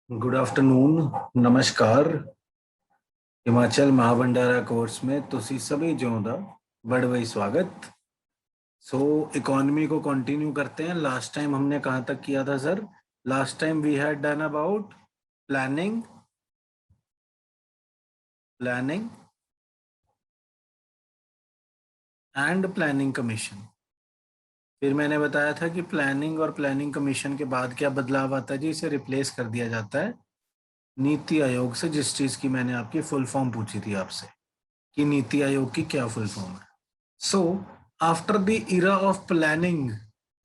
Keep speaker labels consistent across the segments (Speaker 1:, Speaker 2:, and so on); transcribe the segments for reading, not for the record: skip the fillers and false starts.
Speaker 1: Good afternoon. नमस्कार। Himachal महाभंडारा course में तुसी सभी जों दा बड़ बड़ी स्वागत। सो इकोनॉमी को कंटिन्यू करते हैं। लास्ट टाइम हमने कहाँ तक किया था सर? Last time we had done about planning planning and planning commission. फिर मैंने बताया था कि प्लानिंग और प्लानिंग कमीशन के बाद क्या बदलाव आता है जी, इसे रिप्लेस कर दिया जाता है नीति आयोग से, जिस चीज की मैंने आपकी फुल फॉर्म पूछी थी आपसे कि नीति आयोग की क्या फुल फॉर्म है। So, after the era of planning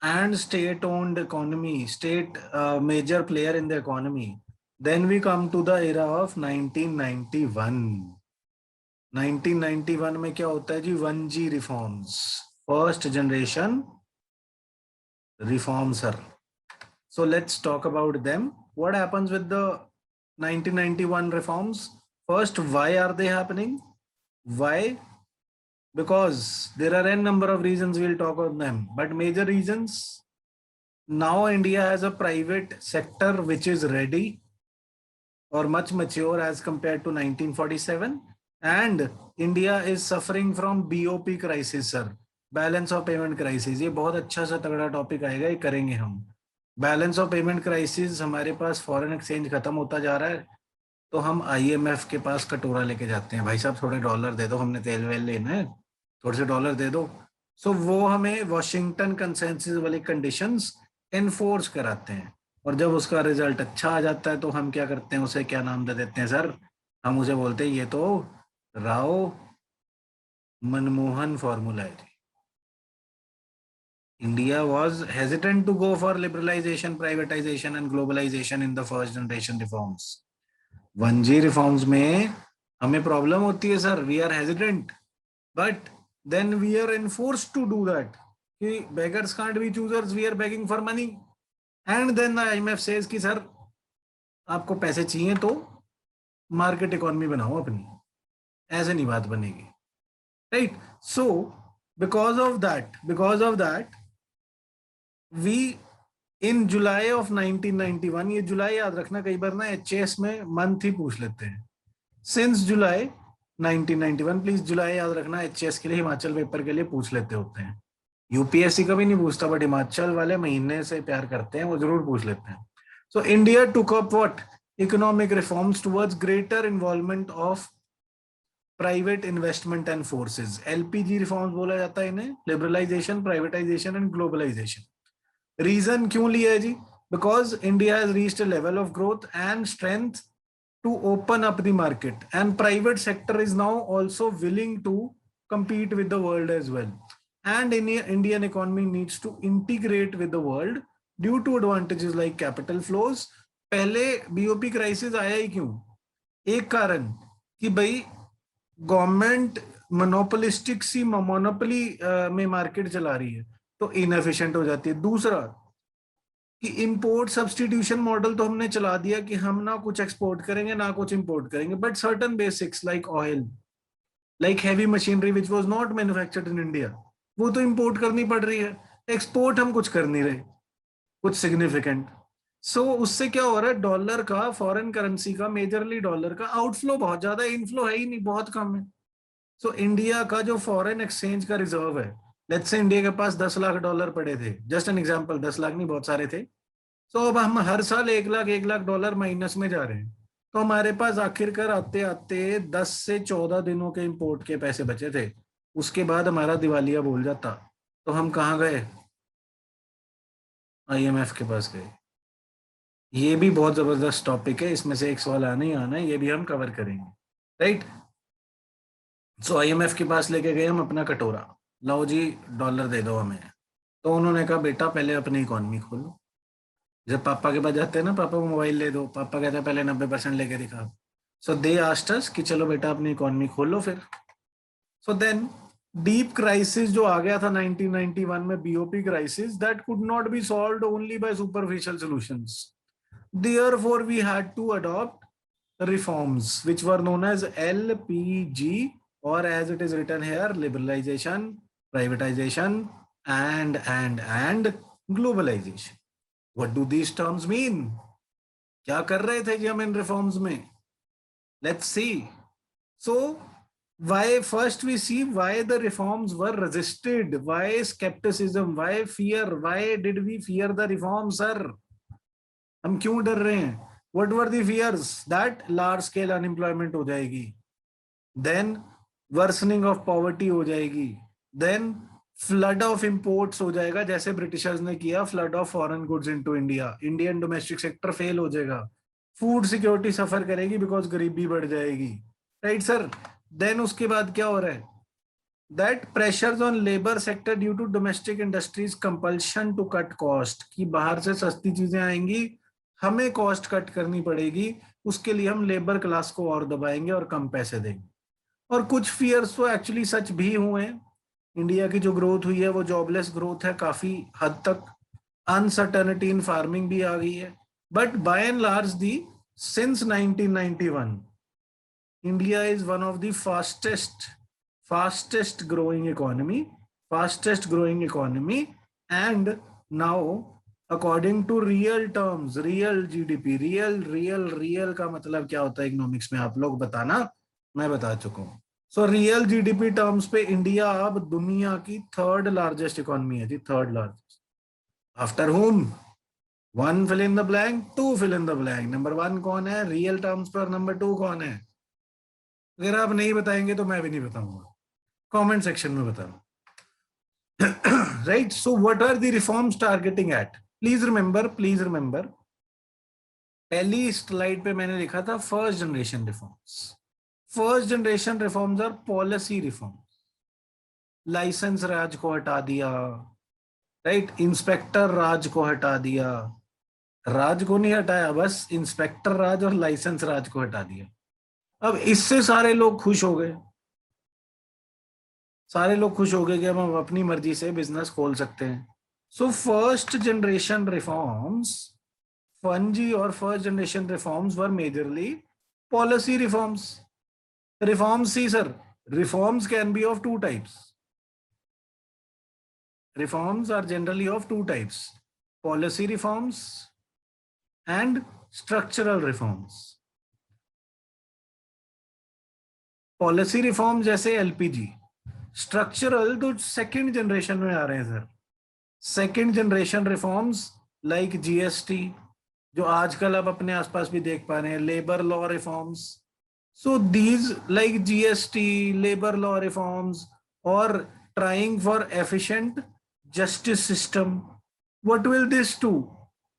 Speaker 1: and state-owned economy, state major player in the economy, then we come to the era of 1991. 1991 में क्या होता है जी? 1G reforms, first generation reform sir. So let's talk about them. What happens with the 1991 reforms? First, why are they happening? Why? Because there are n number of reasons, we'll talk about them, but major reasons: now India has a private sector which is ready or much mature as compared to 1947, and India is suffering from BOP crisis sir, balance of payment crisis. ये बहुत अच्छा सा तगड़ा topic आएगा, ये करेंगे हम। Balance of payment crisis, हमारे पास फॉरेन एक्सचेंज खत्म होता जा रहा है, तो हम आईएमएफ के पास कटोरा लेके जाते हैं, भाई साहब थोड़े डॉलर दे दो, हमने तेल वेल लेना है, थोड़े से डॉलर दे दो। सो वो हमें वॉशिंगटन कंसेंसस वाली कंडीशंस एनफोर्स कराते हैं, और जब उसका रिजल्ट अच्छा आ जाता है तो हम क्या करते हैं, उसे क्या नाम दे देते हैं सर? हम उसे बोलते हैं ये तो राव मनमोहन फॉर्मूला है। India was hesitant to go for liberalization, privatization and globalization in the first generation reforms. 1G reforms में हमें प्रॉब्लम होती है sir, we are hesitant, but then we are enforced to do that कि beggars can't be choosers, we are begging for money, and then the IMF says कि sir आपको पैसे चाहिए तो मार्केट इकोनॉमी बनाओ अपनी, ऐसे नहीं बात बनेगी, right? So because of that we in July ऑफ 1991, ये जुलाई याद रखना, कई बार ना एचएस में मंथ ही पूछ लेते हैं। सिंस जुलाई 1991, प्लीज जुलाई याद रखना, एचएस के लिए, हिमाचल पेपर के लिए पूछ लेते होते हैं। यूपीएससी का भी नहीं पूछता, बट हिमाचल वाले महीने से प्यार करते हैं, वो जरूर पूछ लेते हैं। So India took up what? Economic reforms towards greater involvement of private investment and forces. LPG reforms बोला जाता है इन्हें, liberalisation, privatisation and globalisation. Reason क्यों लिया है जी? Because India has reached a level of growth and strength to open up the market, and private sector is now also willing to compete with the world as well, and Indian economy needs to integrate with the world due to advantages like capital flows. पहले BOP crisis आया ही क्यों? एक कारण कि भाई government monopolistic सी monopoly में market चला रही है, तो इनएफिशिएंट हो जाती है। दूसरा कि इंपोर्ट सब्सटीट्यूशन मॉडल तो हमने चला दिया कि हम ना कुछ एक्सपोर्ट करेंगे ना कुछ इंपोर्ट करेंगे, but certain basics like oil, like heavy machinery which was not manufactured in India, वो तो इंपोर्ट करनी पड़ रही है। एक्सपोर्ट हम कुछ कर नहीं रहे कुछ सिग्निफिकेंट। सो उससे क्या हो रहा है? डॉलर का, फॉरेन करेंसी का, मेजरली डॉलर का आउटफ्लो बहुत ज्यादा है, इनफ्लो है ही नहीं, बहुत कम है। सो इंडिया का जो फॉरेन एक्सचेंज का रिजर्व है, लेट्स से इंडिया के पास 10 लाख डॉलर पड़े थे, जस्ट एन एग्जांपल, 10 लाख नहीं, बहुत सारे थे। तो अब हम हर साल 1 लाख 1 लाख डॉलर माइनस में जा रहे हैं, तो हमारे पास आखिरकार आते आते 10 से 14 दिनों के इंपोर्ट के पैसे बचे थे। उसके बाद हमारा दिवालिया बोल जाता, तो हम कहाँ गए? आईएमएफ के पास गए। ये भी बहुत जबरदस्त टॉपिक है, इसमें से एक सवाल आना ही आना है, ये भी हम कवर करेंगे, राइट? सो आईएमएफ के पास लेके गए हम अपना कटोरा, लाओ जी डॉलर दे दो हमें। तो उन्होंने कहा बेटा पहले अपनी इकोनॉमी खोलो। जब पापा के पास जाते हैं ना, पापा को मोबाइल ले दो, पापा कहते हैं पहले 90% लेके दिखा। सो दे आस्क्ड अस कि चलो बेटा अपनी इकोनॉमी खोलो फिर। सो देन डीप क्राइसिस जो आ गया था 1991 में, BOP crisis, that could not be solved only by superficial solutions. Therefore we had to adopt reforms which were known as LPG, or as it is written here, liberalization, privatization and globalization. What do these terms mean? क्या कर रहे थे जी हम इन reforms में? Let's see. So why first we see why the reforms were resisted, why skepticism, why fear, why did we fear the reforms, sir? हम क्यों डर रहे हैं? What were the fears? That large scale unemployment हो जाएगी, then worsening of poverty हो जाएगी, then flood of imports हो जाएगा, जैसे ब्रिटिशर्स ने किया, flood of foreign goods into India, Indian domestic sector fail हो जाएगा, फूड सिक्योरिटी सफर करेगी बिकॉज गरीबी बढ़ जाएगी, राइट सर? देन उसके बाद क्या हो रहा है? That pressures on labour sector due to domestic industries compulsion to cut cost, कि बाहर से सस्ती चीजें आएंगी, हमें कॉस्ट कट करनी पड़ेगी, उसके लिए हम लेबर क्लास को और दबाएंगे और कम पैसे देंगे. और कुछ फियर्स तो एक्चुअली सच भी हुए हैं. इंडिया की जो ग्रोथ हुई है वो जॉबलेस ग्रोथ है, काफी हद तक अनसर्टेनिटी इन फार्मिंग भी आ गई है, but by and large the since 1991 India is one of the fastest growing economy, and now according to real terms, real GDP, real का मतलब क्या होता है इकोनॉमिक्स में, आप लोग बताना, मैं बता चुका हूं. सो रियल जीडीपी टर्म्स पे इंडिया अब दुनिया की थर्ड लार्जेस्ट इकोनॉमी है जी, third largest. After whom? One fill in the blank, two fill in the blank. Number one कौन है रियल टर्म्स पर? नंबर टू कौन है? अगर आप नहीं बताएंगे तो मैं भी नहीं बताऊंगा, कमेंट सेक्शन में बताना. Right. So what are the reforms targeting at? Please remember, पहली स्लाइड पे मैंने लिखा था first generation reforms. First generation reforms are policy reform. Licence raj को हटा दिया, राइट, इंस्पेक्टर राज को हटा दिया, राज को नहीं हटाया, बस इंस्पेक्टर राज और लाइसेंस राज को हटा दिया. अब इससे सारे लोग खुश हो गए, सारे लोग खुश हो गए कि अब हम अपनी मर्जी से बिजनेस खोल सकते हैं. सो फर्स्ट जनरेशन रिफॉर्म्स, फंजी और first generation reforms were majorly policy reforms. Reforms see sir, reforms can be of two types. Reforms are generally of two types: policy reforms and structural reforms. Policy reform जैसे LPG, structural तो second generation में आ रहे हैं sir. Second generation reforms like GST, जो आजकल आप अपने आसपास भी देख पा रहे हैं, labour law reforms. So these like GST, labour law reforms, और trying for efficient justice system. What will this do?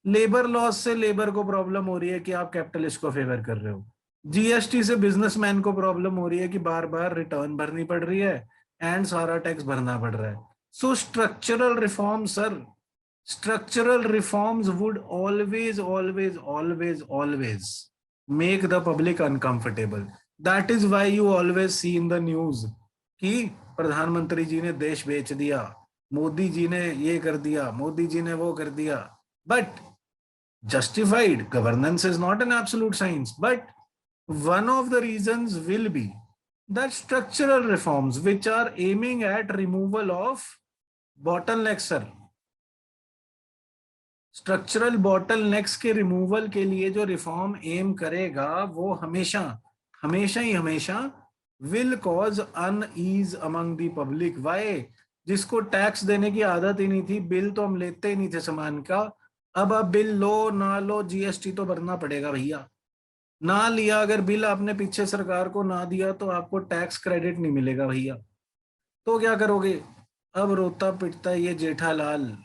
Speaker 1: Labour laws से लेबर को प्रॉब्लम हो रही है कि आप कैपिटलिस्ट को फेवर कर रहे हो. जीएसटी से बिजनेसमैन को प्रॉब्लम हो रही है कि बार बार रिटर्न भरनी पड़ रही है एंड सारा टैक्स भरना पड़ रहा है. So structural reform sir, structural reforms would always make the public uncomfortable. That is why you always see in the news कि प्रधानमंत्री जी ने देश बेच दिया, मोदी जी ने ये कर दिया, मोदी जी ने वो कर दिया. But justified governance is not an absolute science, but one of the reasons will be that structural reforms which are aiming at removal of bottlenecks, sir. Structural bottlenecks के रिमूवल के लिए जो रिफॉर्म एम करेगा वो हमेशा will cause unease among the public. Why? जिसको tax देने की आदत ही नहीं थी, बिल तो हम लेते ही नहीं थे सामान का, अब आप बिल लो ना लो जीएसटी तो भरना पड़ेगा भैया. ना लिया अगर बिल आपने पीछे सरकार को ना दिया तो आपको टैक्स क्रेडिट नहीं मिलेगा भैया. तो क्या करोगे? अब रोता पिटता ये जेठालाल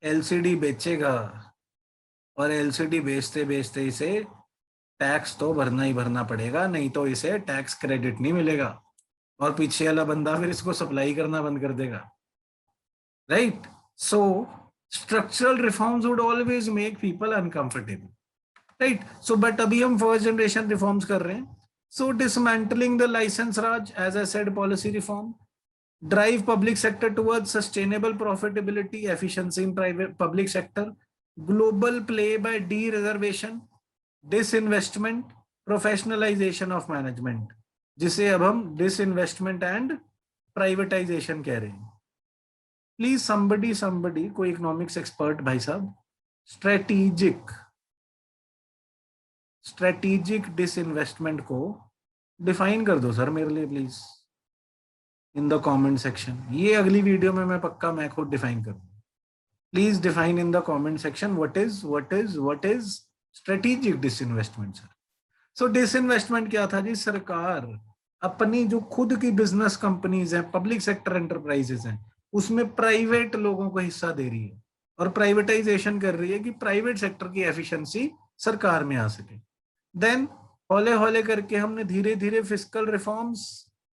Speaker 1: एलसीडी बेचेगा, और एलसीडी बेचते बेचते इसे टैक्स तो भरना ही भरना पड़ेगा, नहीं तो इसे टैक्स क्रेडिट नहीं मिलेगा, और पीछे वाला बंदा फिर इसको सप्लाई करना बंद कर देगा. Right. So structural reforms would always make people uncomfortable. Right. So but अभी हम फर्स्ट जनरेशन रिफॉर्म्स कर रहे हैं. So dismantling the licence raj, as I said, policy reform. Drive public sector towards sustainable profitability, efficiency in private public sector, global play by de-reservation, disinvestment, professionalization of management, जिसे अब हम disinvestment and privatization कह रहे हैं. Please somebody कोई economics expert भाई साहब, strategic strategic disinvestment को डिफाइन कर दो सर मेरे लिए please in the comment section. ये अगली वीडियो में मैं पक्का मैं खुद डिफाइन करूँ। Please define in the comment section what is strategic disinvestment sir. So disinvestment क्या था जी? सरकार अपनी जो खुद की बिजनेस कंपनीज हैं, पब्लिक सेक्टर एंटरप्राइजेस हैं, उसमें प्राइवेट लोगों को हिस्सा दे रही है और प्राइवेटाइजेशन कर रही है कि प्राइवेट सेक्टर की एफिशिएंसी सरकार में आ सके। देन हौले हौले करके हमने धीरे धीरे fiscal reforms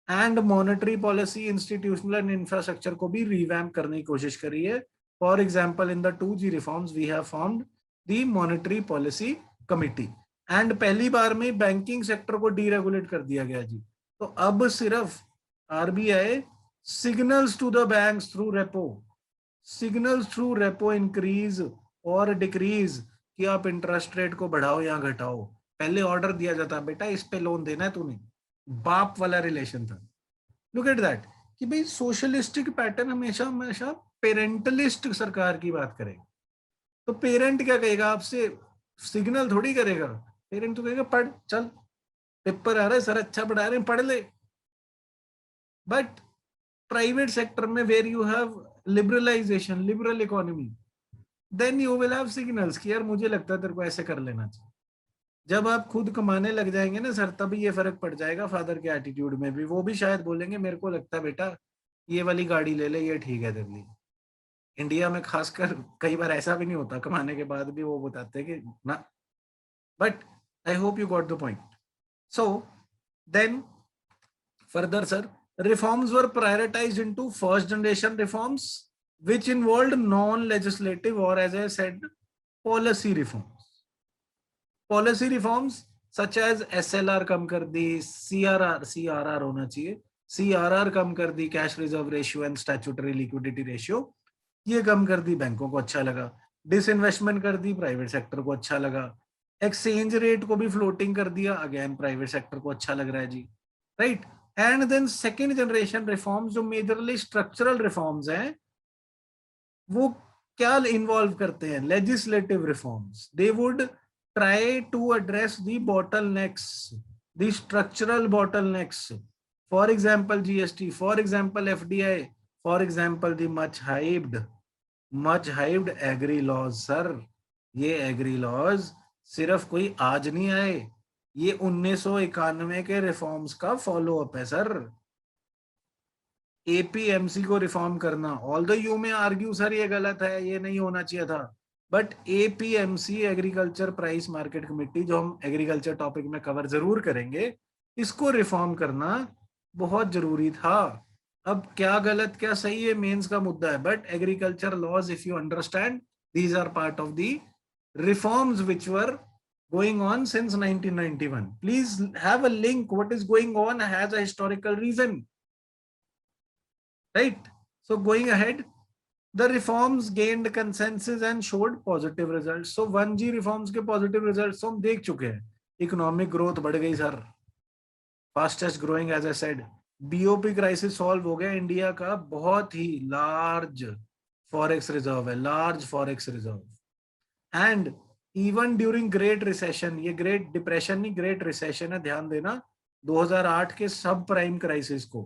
Speaker 1: and monetary policy, institutional and infrastructure को भी रिवैम्प करने की कोशिश करी है। For example in the 2G reforms we have formed the monetary policy committee and पहली बार में बैंकिंग सेक्टर को डीरेगुलेट कर दिया गया जी। तो अब सिर्फ RBI signals to the banks through repo, signals through repo increase और डिक्रीज कि आप इंटरेस्ट रेट को बढ़ाओ या घटाओ। पहले ऑर्डर दिया जाता बेटा इस पे लोन देना है तूने, बाप वाला रिलेशन था। लुक एट दैट कि भाई सोशलिस्टिक पैटर्न हमेशा हमेशा पेरेंटलिस्ट सरकार की बात करेगा। तो पेरेंट क्या कहेगा आपसे? सिग्नल थोड़ी करेगा। पेरेंट तो कहेगा पढ़, चल पेपर आ रहा है सर अच्छा पढ़ा रहे हैं पढ़ ले। बट प्राइवेट सेक्टर में where you have liberalization, liberal economy, then you will have signals कि यार मुझे लगता है तेरे को ऐसे कर लेना चाहिए। जब आप खुद कमाने लग जाएंगे ना सर, तभी ये फर्क पड़ जाएगा फादर के एटीट्यूड में भी। वो भी शायद बोलेंगे मेरे को लगता है बेटा ये वाली गाड़ी ले ले, ये ठीक है तेरे लिए। इंडिया में खासकर कई बार ऐसा भी नहीं होता, कमाने के बाद भी वो बताते हैं कि ना। But I hope you got the point. So then further sir, reforms were prioritized into first generation reforms which involved non-legislative or as I said policy reforms. Policy reforms such as SLR कम कर दी, CRR होना चाहिए, CRR कम कर दी, cash reserve ratio and statutory liquidity ratio ये कम कर दी, बैंकों को अच्छा लगा। डिसइन्वेस्टमेंट कर दी, प्राइवेट सेक्टर को अच्छा लगा। एक्सचेंज रेट को भी फ्लोटिंग कर दिया, अगेन प्राइवेट सेक्टर को अच्छा लग रहा है जी, right. And then second generation reforms जो मेजरली स्ट्रक्चरल रिफॉर्म्स हैं वो क्या इन्वॉल्व करते हैं? Legislative reforms. They would try to address the bottlenecks, the structural bottlenecks, for example GST, for example FDI, for example the much hyped agri laws. Sir ये agri laws सिर्फ कोई आज नहीं आए, ये 1991 के रिफॉर्म्स का फॉलो अप है सर। एपीएमसी को रिफॉर्म करना, ऑल्दो यू में आर्ग्यू सर ये गलत है, ये नहीं होना चाहिए था, but APMC agriculture price market committee जो हम एग्रीकल्चर टॉपिक में कवर जरूर करेंगे, इसको रिफॉर्म करना बहुत जरूरी था। अब क्या गलत क्या सही है मेंस का मुद्दा है, but agriculture laws if you understand these are part of the reforms which were going on since 1991. Please have a link. What is going on has a historical reason, right? So going ahead, the reforms gained consensus and showed positive results. So 1G reforms के positive results हम देख चुके हैं। Economic growth बढ़ गई sir, fastest growing as I said. BOP crisis solve हो गया, India का बहुत ही लार्ज फॉरेक्स रिजर्व है, large forex reserve. And even during great recession, ये ग्रेट डिप्रेशन नहीं ग्रेट रिसेशन है, ध्यान देना, 2008 के सब प्राइम क्राइसिस को,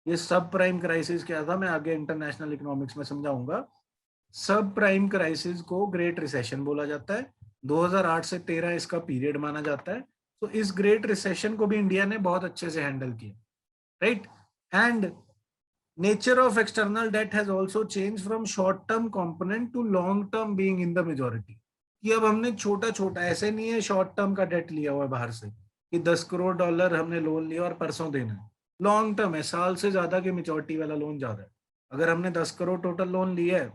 Speaker 1: ये सब प्राइम क्राइसिस क्या था मैं आगे इंटरनेशनल इकोनॉमिक्स में समझाऊंगा। सब प्राइम क्राइसिस को ग्रेट रिसेशन बोला जाता है, 2008 से 13 इसका पीरियड माना जाता है। तो इस ग्रेट रिसेशन को भी इंडिया ने बहुत अच्छे से हैंडल किया, right. And nature of external debt has also changed from short term component to long term being in the majority। कि अब हमने छोटा छोटा, ऐसे नहीं है शॉर्ट टर्म का डेट लिया हुआ है बाहर से कि 10 करोड़ डॉलर हमने लोन लिया और परसों देना है, लॉन्ग टर्म है, साल से ज्यादा की मेच्योरिटी वाला लोन ज्यादा है। अगर हमने 10 करोड़ टोटल लोन लिया है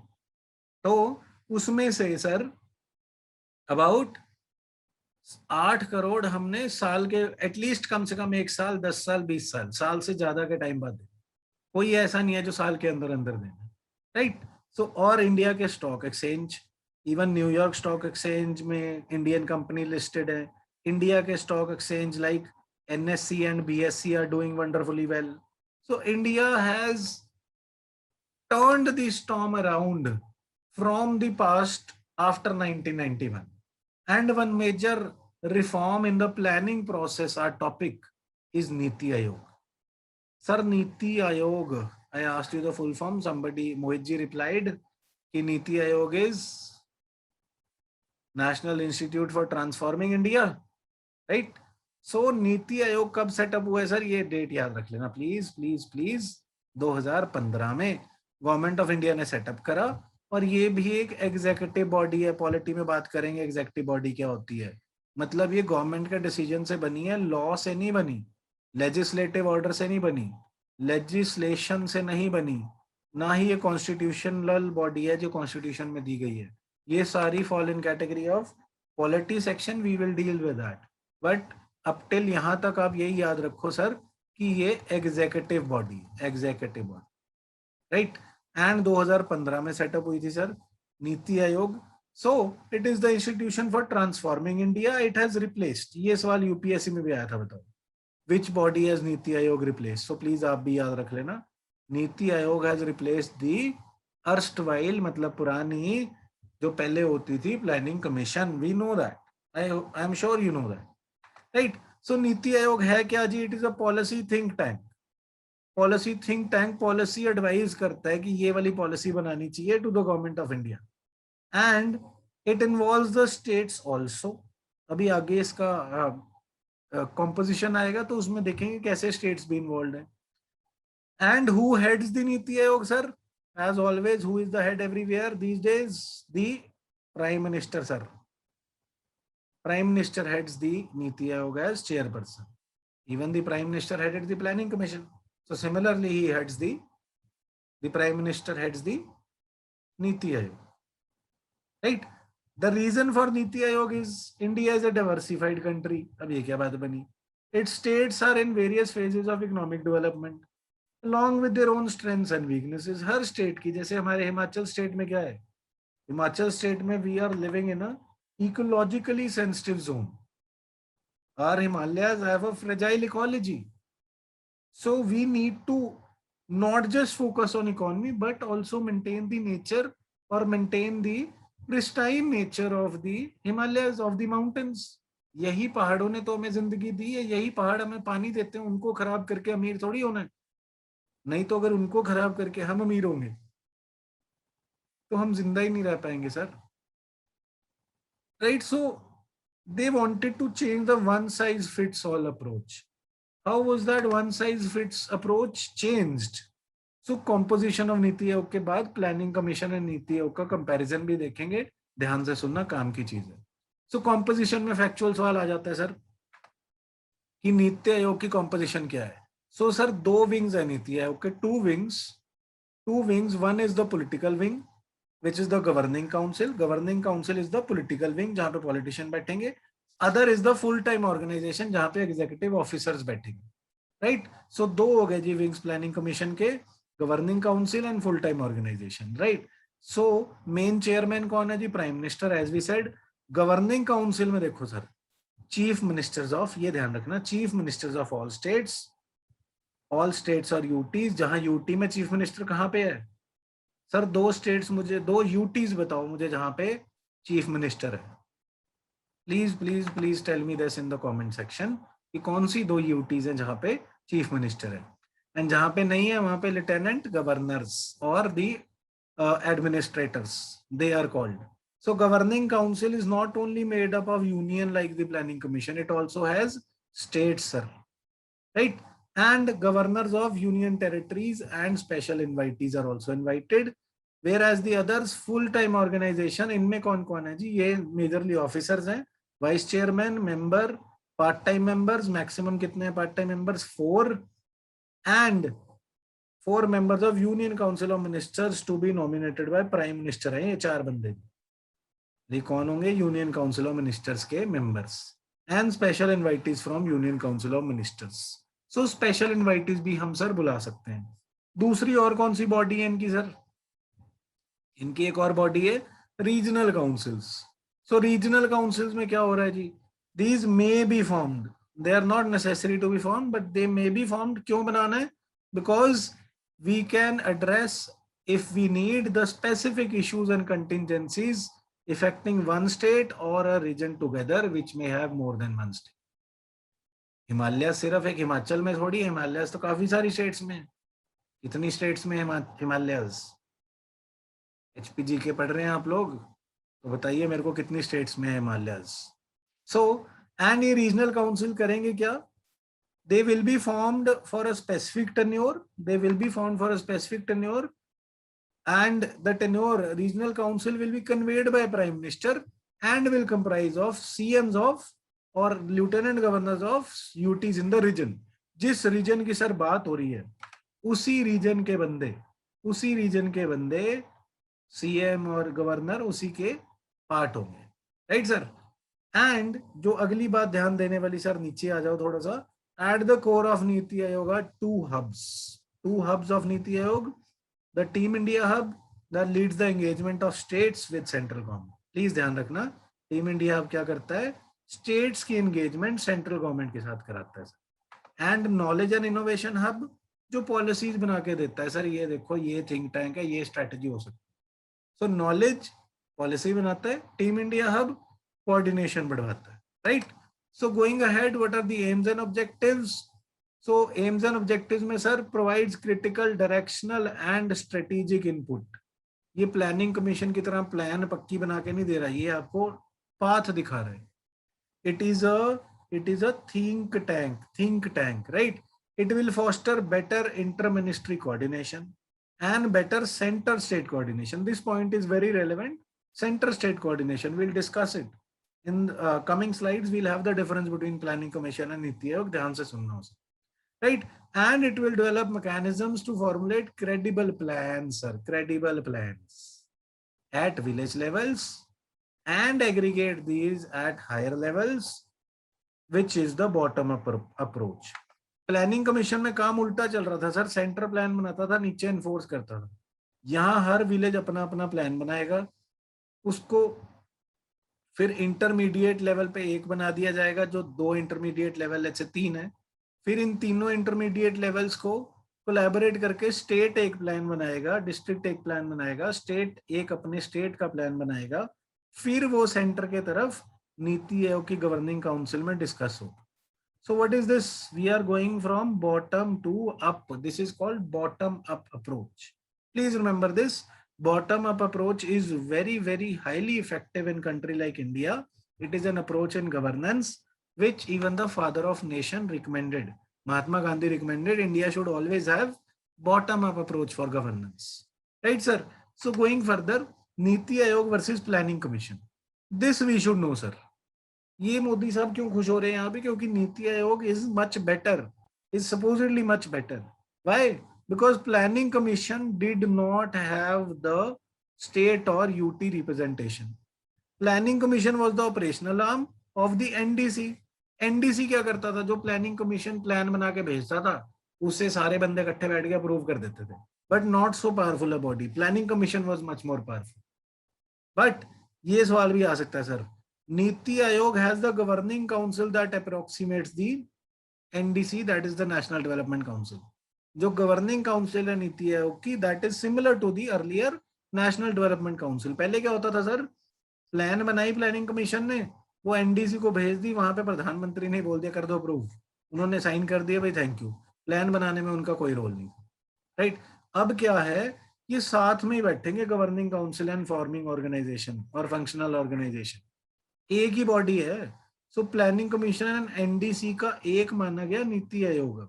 Speaker 1: तो उसमें से सर अबाउट 8 करोड़ हमने साल के एटलीस्ट कम से कम 1 साल 10 साल 20 साल साल से ज्यादा के टाइम बाद देना, कोई ऐसा नहीं है जो साल के अंदर अंदर देना, राइट। सो और इंडिया के stock exchange, even New York stock exchange में इंडियन कंपनी लिस्टेड है, इंडिया के stock exchange like NSC and BSC are doing wonderfully well. So India has turned the storm around from the past after 1991, and one major reform in the planning process, our topic is Niti Aayog. Sir, Niti Aayog, I asked you the full form. Somebody, Mohitji replied, कि Niti Aayog is National Institute for Transforming India, right? So NITI Aayog कब setup हुआ है sir? ये date याद रख लेना please please please. 2015 में government of India ने सेटअप करा, और ये भी एक एग्जीक्यूटिव बॉडी है। पॉलिटी में बात करेंगे एग्जीक्यूटिव बॉडी क्या होती है। मतलब ये गवर्नमेंट के डिसीजन से बनी है, लॉ से नहीं बनी, लेजिस्लेटिव ऑर्डर से नहीं बनी, लेजिस्लेशन से नहीं बनी, ना ही ये कॉन्स्टिट्यूशनल बॉडी है जो कॉन्स्टिट्यूशन में दी गई है। ये सारी fall in category of polity section, we will deal with that. But अब टिल यहां तक आप यही याद रखो सर कि ये executive body, executive body, right. And 2015 में सेटअप हुई थी sir NITI Aayog. So it is the institution for transforming India, it has replaced, ये सवाल यूपीएससी में भी आया था, बताओ which body has NITI Aayog replaced. So please आप भी याद रख लेना, NITI Aayog has replaced the erstwhile, मतलब पुरानी जो पहले होती थी planning commission. We know that, I am sure you know that, right. So Niti Aayog है क्या जी? It is a policy think tank. Policy think tank policy advise करता है कि ये वाली पॉलिसी बनानी चाहिए to the government of India, and it involves the states also. अभी आगे इसका कॉम्पोजिशन आएगा तो उसमें देखेंगे कैसे स्टेट्स भी इन्वॉल्व है। And who heads the NITI Aayog sir? As always, who is the head everywhere these days? The prime minister sir. Prime Minister heads the Niti Aayog as chairperson. Even the Prime Minister headed the Planning Commission. So similarly, he heads the Prime Minister heads the Niti Aayog. Right? The reason for Niti Aayog is India is a diversified country. अब ये क्या बात बनी? Its states are in various phases of economic development, along with their own strengths and weaknesses. Her state की, जैसे हमारे Himachal state में क्या है? हिमाचल state में we are living in a ecologically sensitive zone. Our Himalayas have a fragile ecology. So we need to not just focus on economy, but also maintain the nature or maintain the pristine nature of the Himalayas, of the mountains. यही पहाड़ों ने तो हमें जिंदगी दी है, यही पहाड़ हमें पानी देते हैं। उनको खराब करके अमीर थोड़ी होना है। नहीं तो अगर उनको खराब करके हम अमीर होंगे तो हम जिंदा ही नहीं रह पाएंगे sir. Right, so they wanted to change the one size fits all approach. How was that one size fits approach changed? So composition of नीति आयोग के बाद प्लानिंग कमीशन और नीति आयोग का कंपैरिजन भी देखेंगे, ध्यान से सुनना, काम की चीज है। सो कॉम्पोजिशन में फैक्चुअल सवाल आ जाता है सर कि नीति आयोग की कॉम्पोजिशन क्या है। सो सर दो विंग्स है नीति आयोग के, two wings. One is the political wing which is the governing council. Governing council is the political wing जहां पे politician बैठेंगे. Other is the full time organization जहां पे executive officers बैठेंगे, right? So दो हो गए जी wings planning commission के, governing council and full time organization, right? So main chairman कौन है जी? prime minister, as we said. governing council में देखो सर, chief ministers of, ये ध्यान रखना, chief ministers of all states और UTs। जहां UT में chief minister कहां पे है सर? दो स्टेट्स मुझे, दो यूटीज बताओ मुझे जहां पे चीफ मिनिस्टर है। Please please please tell me this in the comment section कि कौन सी दो यूटीज हैं जहां पे चीफ मिनिस्टर है। एंड जहां पे नहीं है वहां पे लेफ्टिनेंट गवर्नर्स और the administrators, they are called. So governing council is not only made up of union like the planning commission, it also has states sir, right. And governors of union territories and special invitees are also invited, whereas the others full-time organization, इनमें कौन कौन है जी? ये majorly officers हैं, vice chairman, member, part-time members, maximum कितने हैं part-time members? 4, and 4 members of union council of ministers to be nominated by prime minister हैं ये 4 बंदे। ये कौन होंगे? union council of ministers के members and special invitees from union council of ministers। So special invitees भी हम sir बुला सकते हैं। दूसरी और कौन सी बॉडी है इनकी सर? इनकी एक और बॉडी है regional councils. So regional councils में क्या हो रहा है जी? These may be formed, they are not necessary to be formed but they may be formed. क्यों बनाना है? Because we can address, if we need, the specific issues and contingencies affecting one state or a region together which may have more than one state. Himalaya सिर्फ एक हिमाचल में थोड़ी है, हिमालय तो काफी सारी स्टेट्स में। कितनी स्टेट्स में हिमालयस? एचपीजी के पढ़ रहे हैं आप लोग, तो बताइए मेरे को कितनी स्टेट्स में है हिमालयस। सो एंड ये रीजनल काउंसिल करेंगे क्या? They will be formed for a specific tenure. They will be formed for a specific tenure, and the tenure regional council will be conveyed by Prime Minister and will comprise of CMs of or lieutenant governors of UTs in the region. जिस reason की sir बात हो रही है उसी reason के बंदे CM और गवर्नर उसी के पार्ट होंगे, राइट सर। एंड जो अगली बात ध्यान देने वाली, सर नीचे आ जाओ थोड़ा सा। At the core of Niti Aayog are two hubs of Niti Aayog. The Team India hub that leads the engagement of states with central government. Please ध्यान रखना, Team India hub क्या करता है? States की engagement central government के साथ कराता है। And Knowledge and Innovation hub जो policies बना के देता है, सर ये देखो ये think tank है, ये strategy हो सकती है। So knowledge policy बनाता है, Team India hub coordination बढ़वाता है, right? So going ahead, what are the aims and objectives? So aims and objectives में sir provides critical directional and strategic input. ये planning commission की तरह plan पक्की बना के नहीं दे रहा, ये आपको path दिखा रहा है। It is a think tank, right? It will foster better inter-ministry coordination and better center-state coordination. This point is very relevant. Center-state coordination, we'll discuss it. In coming slides, we'll have the difference between Planning Commission and Niti Aayog. ध्यान से सुनना उसे, right? And it will develop mechanisms to formulate credible plans, sir, credible plans at village levels and aggregate these at higher levels, which is the bottom-up approach. Planning Commission में काम उल्टा चल रहा था सर, सेंटर प्लान बनाता था, नीचे enforce करता था। यहाँ हर विलेज अपना अपना प्लान बनाएगा, उसको फिर इंटरमीडिएट लेवल पे एक बना दिया जाएगा, जो 2 इंटरमीडिएट लेवल से 3 है। फिर इन तीनों इंटरमीडिएट लेवल्स को कोलैबोरेट करके स्टेट एक प्लान बनाएगा, डिस्ट्रिक्ट एक प्लान बनाएगा, स्टेट एक अपने स्टेट का प्लान बनाएगा, फिर वो सेंटर के तरफ नीति आयोग की गवर्निंग काउंसिल में डिस्कस हो। So what is this? We are going from bottom to up. This is called bottom up approach. Please remember this. Bottom-up approach is very, very highly effective in country like India. It is an approach in governance which even the father of nation recommended. Mahatma Gandhi recommended India should always have bottom-up approach for governance. Right, sir? So going further, Niti Aayog versus Planning Commission. This we should know, sir. ये मोदी साहब क्यों खुश हो रहे हैं यहाँ पे? क्योंकि NITI Aayog is much better, is supposedly much better. Why? Because Planning Commission did not have the state or UT representation. Planning Commission was the operational arm of the NDC. NDC क्या करता था? जो Planning Commission प्लान बना के भेजता था, उससे सारे बंदे इकट्ठे बैठ के अप्रूव कर देते थे. But not so powerful a body. Planning Commission was much more powerful. But ये सवाल भी आ सकता है सर, नीति आयोग has the governing council that approximates the NDC, that is the National Development Council. जो गवर्निंग काउंसिल है नीति आयोग की, that is similar to the earlier national development council. पहले क्या होता था सर? प्लान बनाई प्लानिंग कमीशन ने, वो एनडीसी को भेज दी, वहां पे प्रधानमंत्री ने बोल दिया कर दो अप्रूव, उन्होंने साइन कर दिया, भाई थैंक यू. प्लान बनाने में उनका कोई रोल नहीं, राइट? अब क्या है, ये साथ में ही बैठेंगे governing council and forming organization और फंक्शनल ऑर्गेनाइजेशन, एक ही बॉडी है. So planning commission and NDC का एक माना गया नीति आयोग.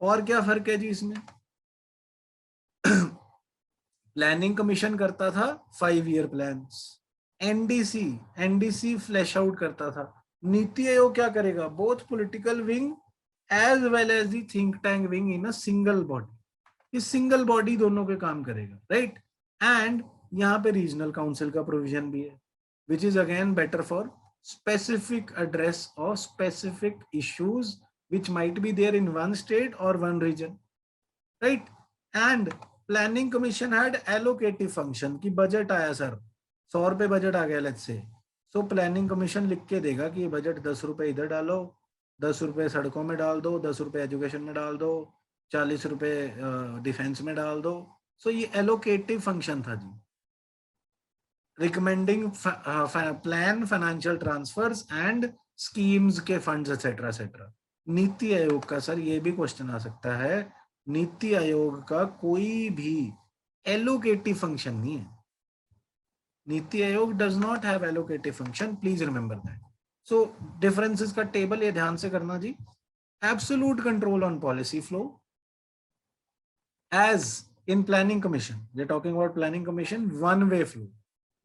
Speaker 1: और क्या फर्क है जी इसमें? प्लानिंग कमीशन करता था 5 year plans, NDC flash out करता था. नीति आयोग क्या करेगा? Both political wing as well as the think tank wing in a single body. इस सिंगल बॉडी दोनों के काम करेगा, राइट? एंड यहाँ पे रीजनल काउंसिल का प्रोविजन भी है, which is again better for specific address of specific issues which might be there in one state or one region, right? And planning commission had allocative function कि budget आया sir, 100 रुपए budget आ गया let's say, so planning commission लिख के देगा कि ये budget 10 रुपए इधर डालो, 10 रुपए सड़कों में डाल दो, 10 रुपए एजुकेशन में डाल दो, 40 रुपए डिफेंस में डाल दो. सो ये एलोकेटिव फंक्शन था जी. Recommending plan financial transfers and schemes के funds etcetera etcetera. Niti Aayog का सर ये भी क्वेश्चन आ सकता है, नीति आयोग का कोई भी एलोकेटिव फंक्शन नहीं है। नीति Aayog does not have allocative function, please remember that. So differences का टेबल ये ध्यान से करना जी। Absolute control on policy flow as in planning commission, we talking about planning commission, one way flow,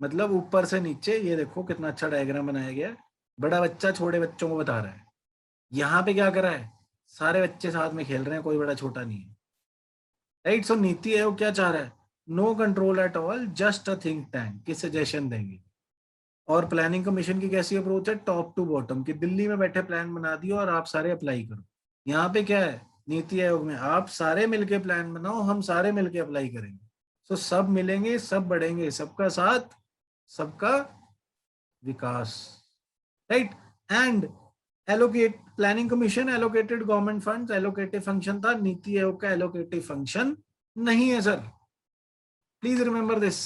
Speaker 1: मतलब ऊपर से नीचे। ये देखो कितना अच्छा डायग्राम बनाया गया है, बड़ा बच्चा छोटे बच्चों को बता रहा है। यहाँ पे क्या कर रहा है, सारे बच्चे साथ में खेल रहे हैं, कोई बड़ा छोटा नहीं है, राइट। सो नीति आयोग क्या चाह रहा है, no control at all, just a think tank की सजेशन देंगे। और प्लानिंग कमीशन की कैसी अप्रोच है, टॉप टू बॉटम, की दिल्ली में बैठे प्लान बना दियो और आप सारे अप्लाई करो। यहाँ पे क्या है, नीति आयोग में आप सारे मिलके प्लान बनाओ, हम सारे मिलके अप्लाई करेंगे। सो सब मिलेंगे, सब बढ़ेंगे, सबका साथ सबका विकास, right. And allocate, planning commission allocated government funds, allocative function था, नीति आयोग का एलोकेटिव फंक्शन नहीं है सर, प्लीज रिमेंबर दिस।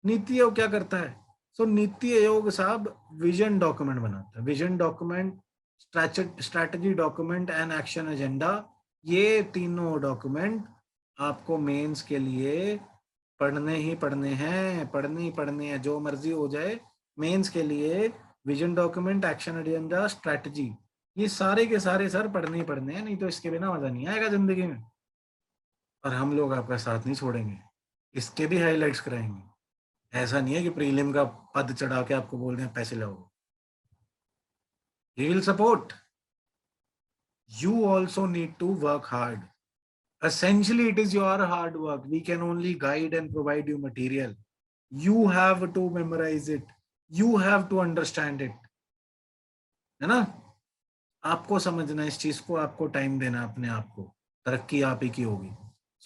Speaker 1: नीति आयोग क्या करता है, सो नीति आयोग साहब विजन डॉक्यूमेंट बनाता है, vision document, strategy document and action agenda. ये तीनों डॉक्यूमेंट आपको मेंस के लिए पढ़ने ही पढ़ने हैं, पढ़ने ही पढ़ने हैं, जो मर्जी हो जाए। मेंस के लिए vision document, action agenda, strategy, ये सारे के सारे सर पढ़ने ही पढ़ने हैं, नहीं तो इसके बिना मजा नहीं आएगा जिंदगी में। और हम लोग आपका साथ नहीं छोड़ेंगे, इसके भी हाईलाइट्स कराएंगे। ऐसा नहीं है कि प्रीलिम का पद चढ़ा के आपको बोल रहे हैं पैसे लगाओ। He will support, you also need to work hard. Essentially, it is your hard work. We can only guide and provide you material. You have to memorize it. You have to understand it. है ना, आपको समझना है इस चीज को, आपको time देना अपने आप को, तरक्की आप ही की होगी।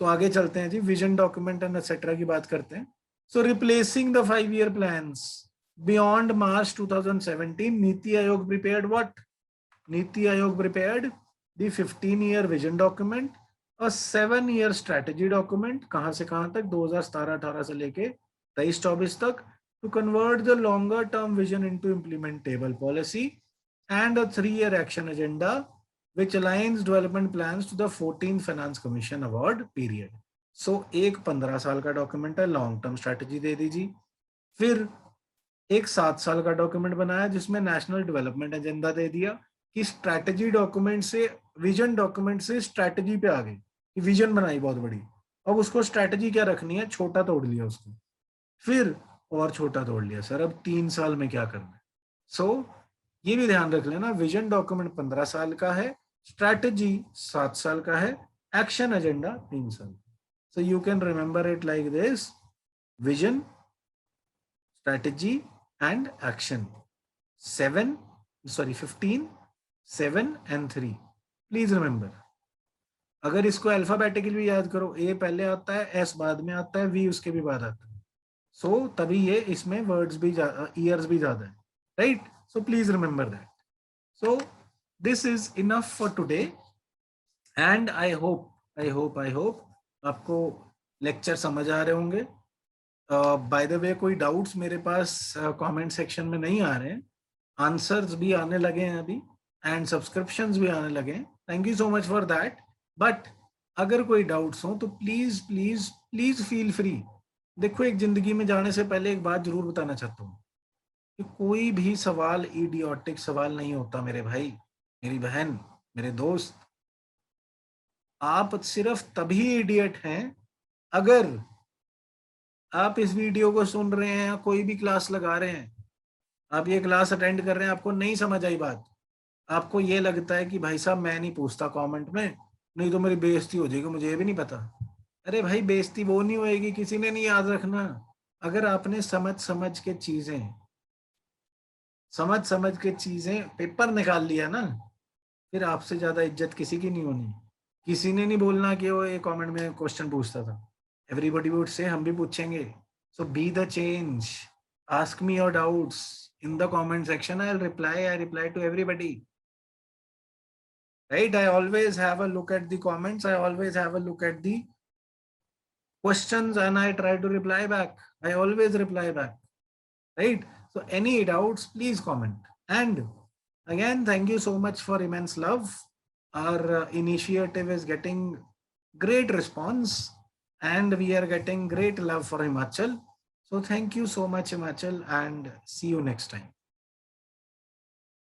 Speaker 1: सो आगे चलते हैं जी, विजन डॉक्यूमेंट एंड एक्सेट्रा की बात करते हैं। So replacing the 5 year plans beyond March 2017, Niti Aayog prepared what, Niti Aayog prepared the 15 year vision document और 7 year स्ट्रेटेजी डॉक्यूमेंट, कहां से कहां तक, 2017-18 से लेके 23-24 तक, to convert the longer term vision into implementable policy and a 3 year action agenda which aligns development plans to the 14th Finance Commission Award period. So एक 15 साल का डॉक्यूमेंट है, लॉन्ग टर्म स्ट्रैटेजी दे दीजिए। फिर एक 7 साल का डॉक्यूमेंट बनाया जिसमें नेशनल डेवलपमेंट एजेंडा दे दिया, कि स्ट्रैटेजी डॉक्यूमेंट से, विजन डॉक्यूमेंट से स्ट्रैटेजी पे आ गई, कि विजन बनाई बहुत बड़ी, अब उसको स्ट्रैटेजी क्या रखनी है, छोटा तोड़ लिया उसको, फिर और छोटा तोड़ लिया, सर अब 3 साल में क्या करना है। सो ये भी ध्यान रख लेना, विजन डॉक्यूमेंट 15 साल का है, स्ट्रैटेजी 7 साल का है, एक्शन एजेंडा 3 साल। So you can remember it like this, vision, strategy and action, 15, 7 and 3, please remember. अगर इसको अल्फाबेटिकली भी याद करो, ए पहले आता है, एस बाद में आता है, वी उसके भी बाद आता है, सो तभी ये इसमें वर्ड्स भी, ईयर्स भी ज्यादा है, right. So please remember that. So this is enough for today, and I hope आपको लेक्चर समझ आ रहे होंगे। बाय द वे कोई डाउट्स मेरे पास कमेंट सेक्शन में नहीं आ रहे हैं, आंसर्स भी आने लगे हैं अभी, एंड सब्सक्रिप्शंस भी आने लगे हैं, thank you so much for that. But अगर कोई डाउट्स हो तो please please please feel free. देखो, एक जिंदगी में जाने से पहले एक बात जरूर बताना चाहता हूँ, कि कोई भी सवाल इडियोटिक सवाल नहीं होता मेरे भाई, मेरी बहन, मेरे दोस्त। आप सिर्फ तभी इडियट हैं अगर आप इस वीडियो को सुन रहे हैं, कोई भी क्लास लगा रहे हैं, आप ये क्लास अटेंड कर रहे हैं, आपको नहीं समझ आई बात, आपको ये लगता है कि भाई साहब मैं नहीं पूछता कमेंट में, नहीं तो मेरी बेइज्जती हो जाएगी, मुझे ये भी नहीं पता। अरे भाई, बेइज्जती वो नहीं होएगी, किसी ने नहीं याद रखना। अगर आपने समझ समझ के चीजें पेपर निकाल लिया ना, फिर आपसे ज्यादा इज्जत किसी की नहीं होनी। किसी ने नहीं बोलना कि वो ये कमेंट में क्वेश्चन पूछता था, एवरीबॉडी वुड से हम भी पूछेंगे। So be the change, ask me your doubts in the comment section, I reply to everybody, right. I always have a look at the comments, I always have a look at the questions, and I try to reply back. I always reply back. right? So any doubts, please comment. And again, thank you so much for immense love. Our initiative is getting great response, and we are getting great love for Himachal. So thank you so much, Himachal, and see you next time.